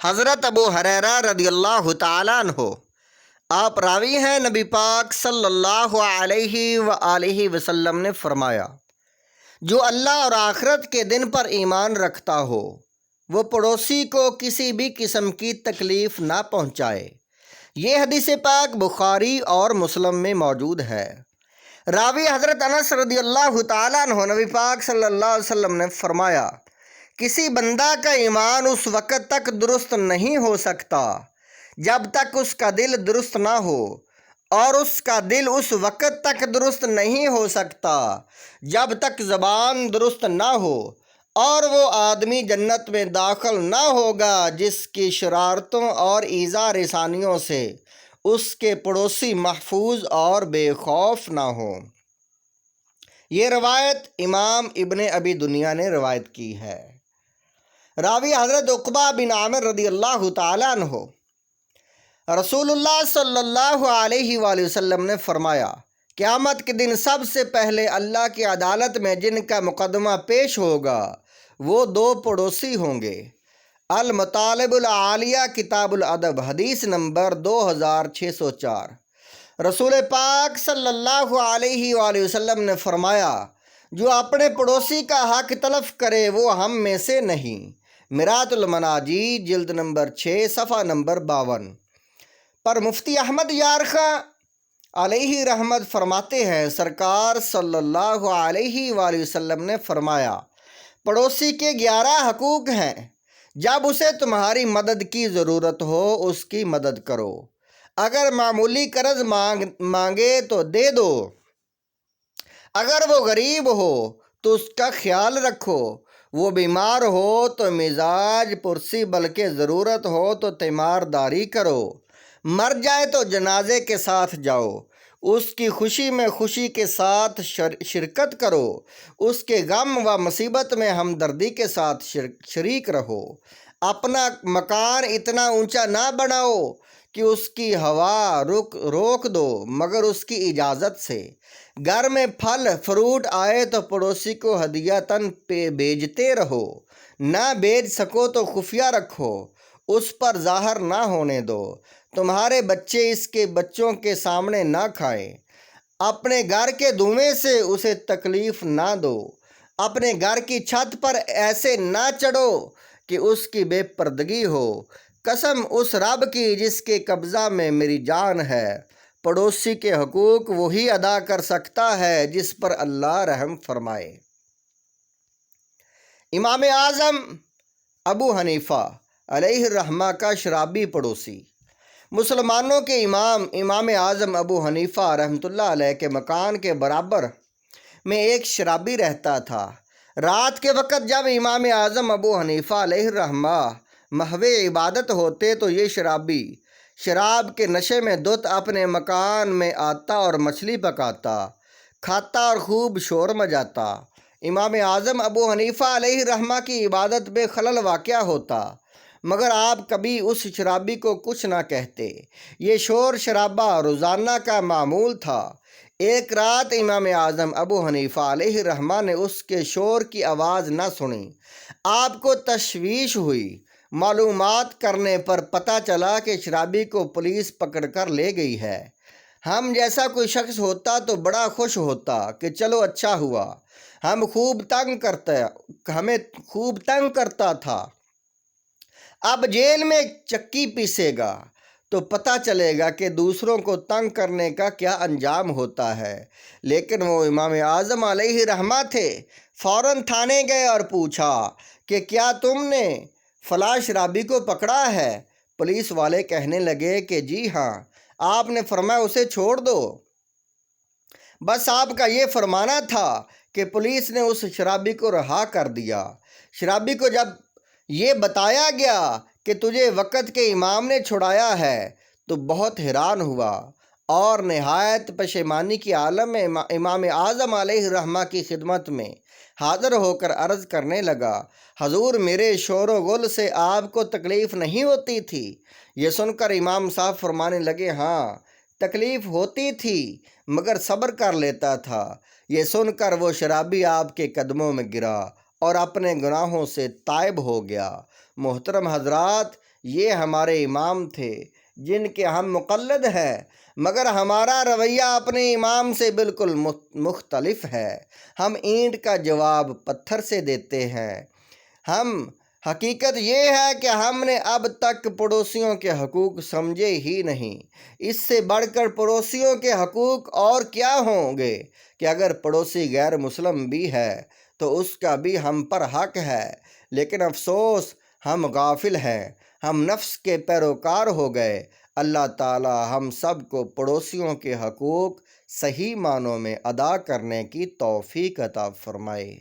حضرت ابو ہریرہ رضی اللہ تعالیٰ عنہ آپ راوی ہیں، نبی پاک صلی اللہ علیہ وآلہ وسلم نے فرمایا، جو اللہ اور آخرت کے دن پر ایمان رکھتا ہو وہ پڑوسی کو کسی بھی قسم کی تکلیف نہ پہنچائے۔ یہ حدیث پاک بخاری اور مسلم میں موجود ہے۔ راوی حضرت انس رضی اللہ تعالیٰ عنہ، نبی پاک صلی اللہ علیہ وسلم نے فرمایا، کسی بندہ کا ایمان اس وقت تک درست نہیں ہو سکتا جب تک اس کا دل درست نہ ہو، اور اس کا دل اس وقت تک درست نہیں ہو سکتا جب تک زبان درست نہ ہو، اور وہ آدمی جنت میں داخل نہ ہوگا جس کی شرارتوں اور ایذا رسانیوں سے اس کے پڑوسی محفوظ اور بے خوف نہ ہوں۔ یہ روایت امام ابن ابی دنیا نے روایت کی ہے۔ راوی حضرت عقبہ بن عامر رضی اللہ تعالیٰ عنہ، رسول اللہ صلی اللہ علیہ وآلہ وسلم نے فرمایا، قیامت کے دن سب سے پہلے اللہ کی عدالت میں جن کا مقدمہ پیش ہوگا وہ دو پڑوسی ہوں گے۔ المطالب العالیہ کتاب الادب، حدیث نمبر 2604۔ رسول پاک صلی اللہ علیہ وآلہ وسلم نے فرمایا، جو اپنے پڑوسی کا حق تلف کرے وہ ہم میں سے نہیں۔ مرات المناجی، جلد نمبر 6، صفحہ نمبر 52 پر مفتی احمد یار خاں علیہ رحمت فرماتے ہیں، سرکار صلی اللہ علیہ وآلہ وسلم نے فرمایا، پڑوسی کے 11 حقوق ہیں۔ جب اسے تمہاری مدد کی ضرورت ہو اس کی مدد کرو، اگر معمولی قرض مانگے تو دے دو، اگر وہ غریب ہو تو اس کا خیال رکھو، وہ بیمار ہو تو مزاج پرسی بلکہ ضرورت ہو تو تیمارداری کرو، مر جائے تو جنازے کے ساتھ جاؤ، اس کی خوشی میں خوشی کے ساتھ شرکت کرو، اس کے غم و مصیبت میں ہمدردی کے ساتھ شریک رہو، اپنا مکان اتنا اونچا نہ بناؤ کہ اس کی ہوا روک دو مگر اس کی اجازت سے، گھر میں پھل فروٹ آئے تو پڑوسی کو ہدیۃً بھیجتے رہو، نہ بھیج سکو تو خفیہ رکھو، اس پر ظاہر نہ ہونے دو، تمہارے بچے اس کے بچوں کے سامنے نہ کھائیں، اپنے گھر کے دھوئیں سے اسے تکلیف نہ دو، اپنے گھر کی چھت پر ایسے نہ چڑھو کہ اس کی بے پردگی ہو، قسم اس رب کی جس کے قبضہ میں میری جان ہے، پڑوسی کے حقوق وہی ادا کر سکتا ہے جس پر اللہ رحم فرمائے۔ امام اعظم ابو حنیفہ علیہ الرحمہ کا شرابی پڑوسی۔ مسلمانوں کے امام اعظم ابو حنیفہ رحمۃ اللہ علیہ کے مکان کے برابر میں ایک شرابی رہتا تھا۔ رات کے وقت جب امام اعظم ابو حنیفہ علیہ الرحمہ محو عبادت ہوتے تو یہ شرابی شراب کے نشے میں دھت اپنے مکان میں آتا اور مچھلی پکاتا، کھاتا اور خوب شور مچاتا۔ امام اعظم ابو حنیفہ علیہ الرحمہ کی عبادت میں خلل واقع ہوتا مگر آپ کبھی اس شرابی کو کچھ نہ کہتے۔ یہ شور شرابہ روزانہ کا معمول تھا۔ ایک رات امام اعظم ابو حنیفہ علیہ الرحمہ نے اس کے شور کی آواز نہ سنی۔ آپ کو تشویش ہوئی۔ معلومات کرنے پر پتہ چلا کہ شرابی کو پولیس پکڑ کر لے گئی ہے۔ ہم جیسا کوئی شخص ہوتا تو بڑا خوش ہوتا کہ چلو اچھا ہوا، ہمیں خوب تنگ کرتا تھا، اب جیل میں چکی پیسے گا تو پتہ چلے گا کہ دوسروں کو تنگ کرنے کا کیا انجام ہوتا ہے۔ لیکن وہ امام اعظم علیہ الرحمہ تھے۔ فوراً تھانے گئے اور پوچھا کہ کیا تم نے فلاں شرابی کو پکڑا ہے؟ پولیس والے کہنے لگے کہ جی ہاں۔ آپ نے فرمایا اسے چھوڑ دو۔ بس آپ کا یہ فرمانا تھا کہ پولیس نے اس شرابی کو رہا کر دیا۔ شرابی کو جب یہ بتایا گیا کہ تجھے وقت کے امام نے چھڑایا ہے تو بہت حیران ہوا اور نہایت پشیمانی کی عالم میں امام اعظم علیہ الرحمہ کی خدمت میں حاضر ہو کر عرض کرنے لگا، حضور میرے شور و غل سے آپ کو تکلیف نہیں ہوتی تھی؟ یہ سن کر امام صاحب فرمانے لگے، ہاں تکلیف ہوتی تھی مگر صبر کر لیتا تھا۔ یہ سن کر وہ شرابی آپ کے قدموں میں گرا اور اپنے گناہوں سے تائب ہو گیا۔ محترم حضرات، یہ ہمارے امام تھے جن کے ہم مقلد ہیں، مگر ہمارا رویہ اپنے امام سے بالکل مختلف ہے۔ ہم اینٹ کا جواب پتھر سے دیتے ہیں۔ حقیقت یہ ہے کہ ہم نے اب تک پڑوسیوں کے حقوق سمجھے ہی نہیں۔ اس سے بڑھ کر پڑوسیوں کے حقوق اور کیا ہوں گے کہ اگر پڑوسی غیر مسلم بھی ہے تو اس کا بھی ہم پر حق ہے، لیکن افسوس ہم غافل ہیں، ہم نفس کے پیروکار ہو گئے۔ اللہ تعالی ہم سب کو پڑوسیوں کے حقوق صحیح معنوں میں ادا کرنے کی توفیق عطا فرمائے۔